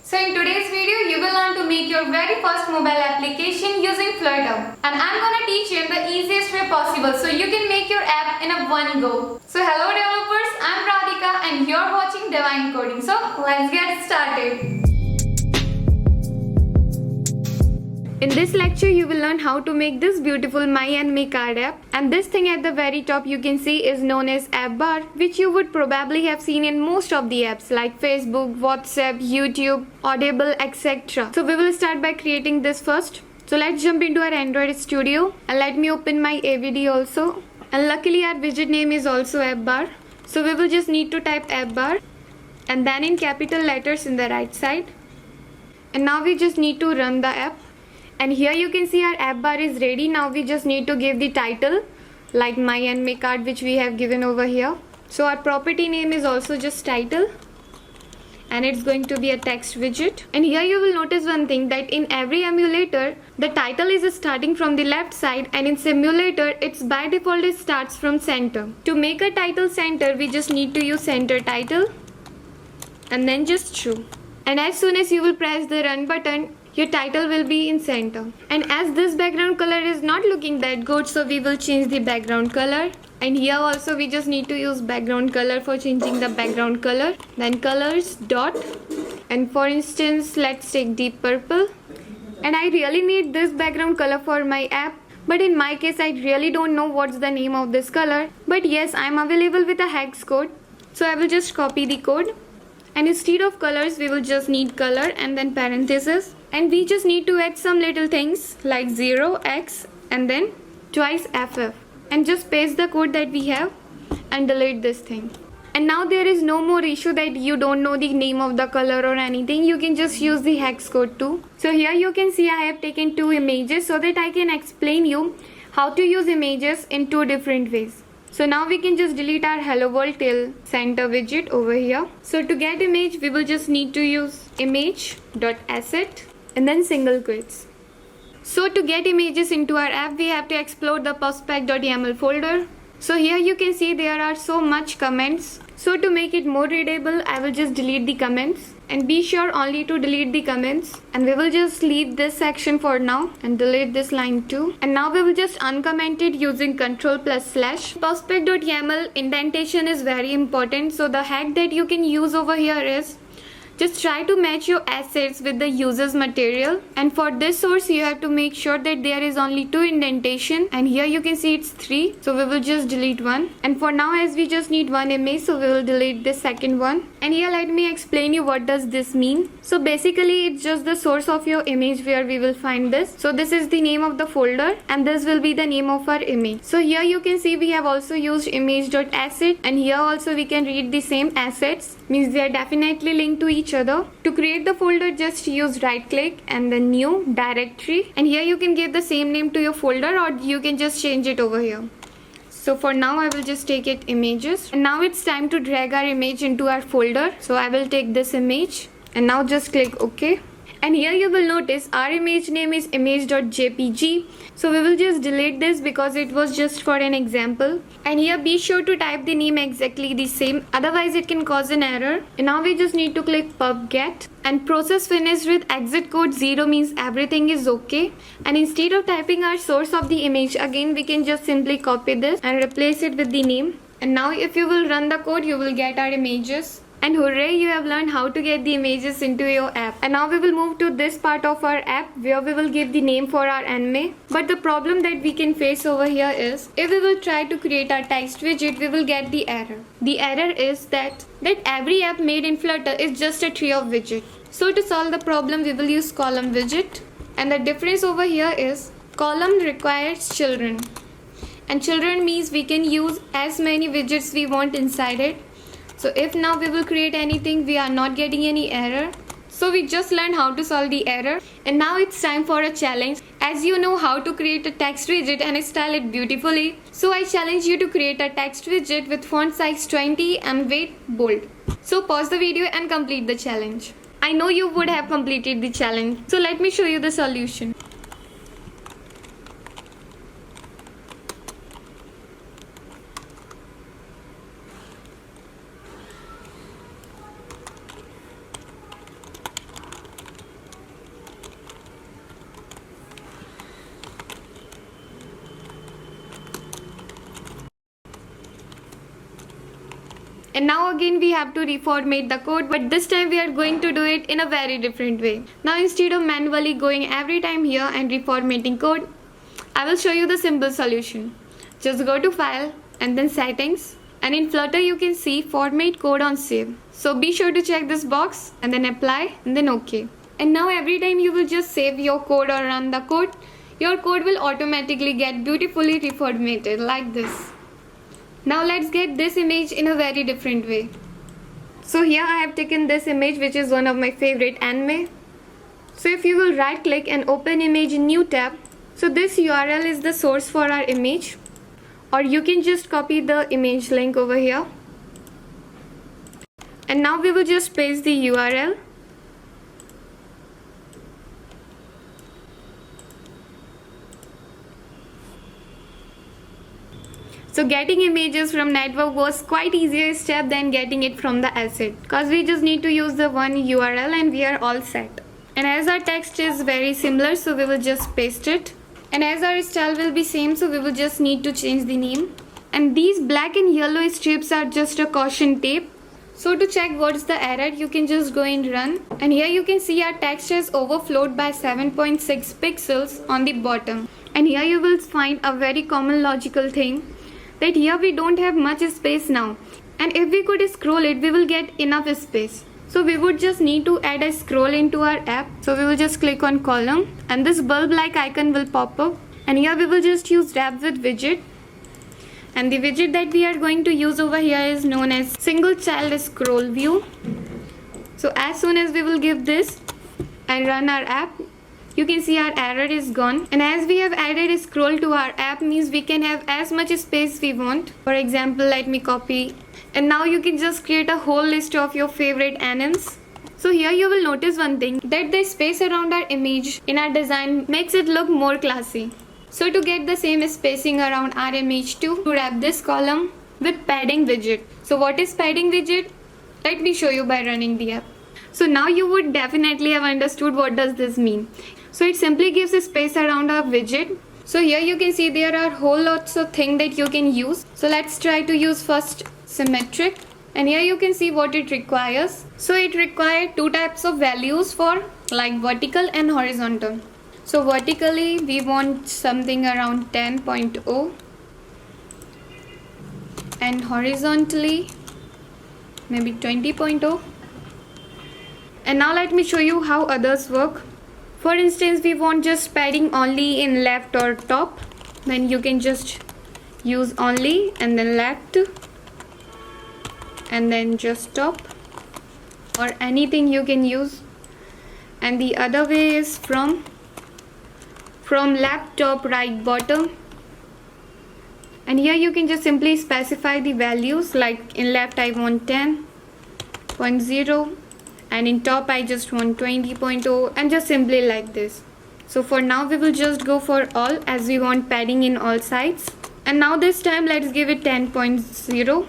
So in today's video, you will learn to make your very first mobile application using Flutter. And I'm gonna teach you in the easiest way possible so you can make your app in a one go. So hello developers, I'm Radhika and you're watching Divine Coding. So let's get started. In this lecture, you will learn how to make this beautiful My Anime card app. And this thing at the very top you can see is known as app bar, which you would probably have seen in most of the apps like Facebook, WhatsApp, YouTube, Audible, etc. So we will start by creating this first. So let's jump into our Android Studio and let me open my AVD also. And luckily our widget name is also app bar. So we will just need to type app bar and then in capital letters in the right side. And now we just need to run the app. And here you can see our app bar is ready. Now we just need to give the title like My Anime card, which we have given over here. So our property name is also just title and it's going to be a text widget. And here you will notice one thing, that in every emulator the title is starting from the left side, and in simulator it's by default it starts from center. To make a title center, we just need to use center title and then just true. And as soon as you will press the run button, your title will be in center. And as this background color is not looking that good, so we will change the background color. And here also we just need to use background color for changing the background color. Then colors dot, and for instance let's take deep purple. And I really need this background color for my app, but in my case I really don't know what's the name of this color. But yes, I'm available with a hex code, so I will just copy the code. And instead of colors, we will just need color and then parenthesis. And we just need to add some little things like 0x and then twice ff. And just paste the code that we have and delete this thing. And now there is no more issue that you don't know the name of the color or anything. You can just use the hex code too. So here you can see I have taken two images so that I can explain you how to use images in two different ways. So now we can just delete our hello world till center widget over here. So to get image, we will just need to use image.asset and then single quotes. So to get images into our app, we have to explore the prospect.yaml folder. So here you can see there are so much comments. So to make it more readable, I will just delete the comments. And be sure only to delete the comments. And we will just leave this section for now and delete this line too. And now we will just uncomment it using Ctrl+/. Prospect.yaml indentation is very important. So the hack that you can use over here is just try to match your assets with the user's material. And for this source, you have to make sure that there is only 2 indentation. And here you can see it's 3. So we will just delete one. And for now, as we just need one image, so we will delete the second one. And here let me explain you what does this mean. So basically, it's just the source of your image where we will find this. So this is the name of the folder and this will be the name of our image. So here you can see we have also used image.asset, and here also we can read the same assets. Means they are definitely linked to each other. To create the folder, just use right click and then new directory, and here you can give the same name to your folder or you can just change it over here. So for now I will just take it images, and now it's time to drag our image into our folder. So I will take this image and now just click OK. And here you will notice our image name is image.jpg. So we will just delete this because it was just for an example. And here be sure to type the name exactly the same, otherwise it can cause an error. And now we just need to click pub get. And process finished with exit code 0 means everything is okay. And instead of typing our source of the image again, we can just simply copy this and replace it with the name. And now if you will run the code, you will get our images. And hooray, you have learned how to get the images into your app. And now we will move to this part of our app where we will give the name for our anime. But the problem that we can face over here is, if we will try to create our text widget, we will get the error. The error is that every app made in Flutter is just a tree of widget. So to solve the problem, we will use column widget. And the difference over here is column requires children. And children means we can use as many widgets we want inside it. So if now we will create anything, we are not getting any error. So we just learned how to solve the error. And now it's time for a challenge. As you know how to create a text widget and style it beautifully, so I challenge you to create a text widget with font size 20 and weight bold. So pause the video and complete the challenge. I know you would have completed the challenge. So let me show you the solution. And now again we have to reformat the code, but this time we are going to do it in a very different way. Now instead of manually going every time here and reformatting code, I will show you the simple solution. Just go to File and then Settings, and in Flutter you can see Format Code on Save. So be sure to check this box and then Apply and then OK. And now every time you will just save your code or run the code, your code will automatically get beautifully reformatted like this. Now let's get this image in a very different way. So here I have taken this image, which is one of my favorite anime. So if you will right click and open image in new tab, so this URL is the source for our image, or you can just copy the image link over here. And now we will just paste the URL. So getting images from network was quite easier step than getting it from the asset, because we just need to use the one URL and we are all set. And as our text is very similar, so we will just paste it. And as our style will be same, so we will just need to change the name. And these black and yellow strips are just a caution tape. So to check what's the error, you can just go and run. And here you can see our text is overflowed by 7.6 pixels on the bottom. And here you will find a very common logical thing, that here we don't have much space now, and if we could scroll it, we will get enough space. So we would just need to add a scroll into our app. So we will just click on column and this bulb like icon will pop up, and here we will just use wrap with widget. And the widget that we are going to use over here is known as single child scroll view. So as soon as we will give this and run our app, you can see our error is gone. And as we have added a scroll to our app, means we can have as much space we want. For example, let me copy. And now you can just create a whole list of your favorite animes. So here you will notice one thing, that the space around our image in our design makes it look more classy. So to get the same spacing around our image too, to wrap this column with padding widget. So what is padding widget? Let me show you by running the app. So now you would definitely have understood what does this mean. So it simply gives a space around our widget. So here you can see there are whole lots of things that you can use. So let's try to use first symmetric. And here you can see what it requires. So it requires two types of values for like vertical and horizontal. So vertically we want something around 10.0 and horizontally maybe 20.0. And now let me show you how others work. For instance, we want just padding only in left or top, then you can just use only and then left and then just top, or anything you can use. And the other way is from left top, right bottom. And here you can just simply specify the values, like in left I want 10.0 and in top I just want 20.0, and just simply like this. So for now we will just go for all, as we want padding in all sides. And now this time let's give it 10.0.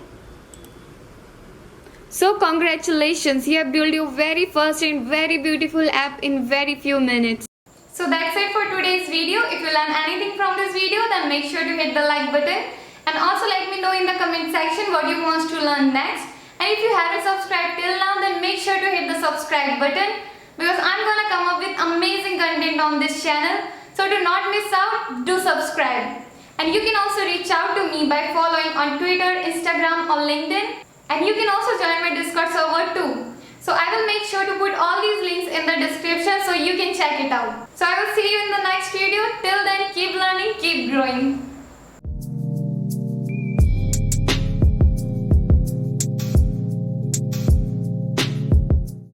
So congratulations, you have built your very first and very beautiful app in very few minutes. So that's it for today's video. If you learn anything from this video, then make sure to hit the like button, and also let me know in the comment section what you want to learn next. And if you haven't subscribed till now, then make sure to hit the subscribe button, because I'm gonna come up with amazing content on this channel. So to not miss out, do subscribe. And you can also reach out to me by following on Twitter, Instagram or LinkedIn. And you can also join my Discord server too. So I will make sure to put all these links in the description so you can check it out. So I will see you in the next video. Till then, keep learning, keep growing.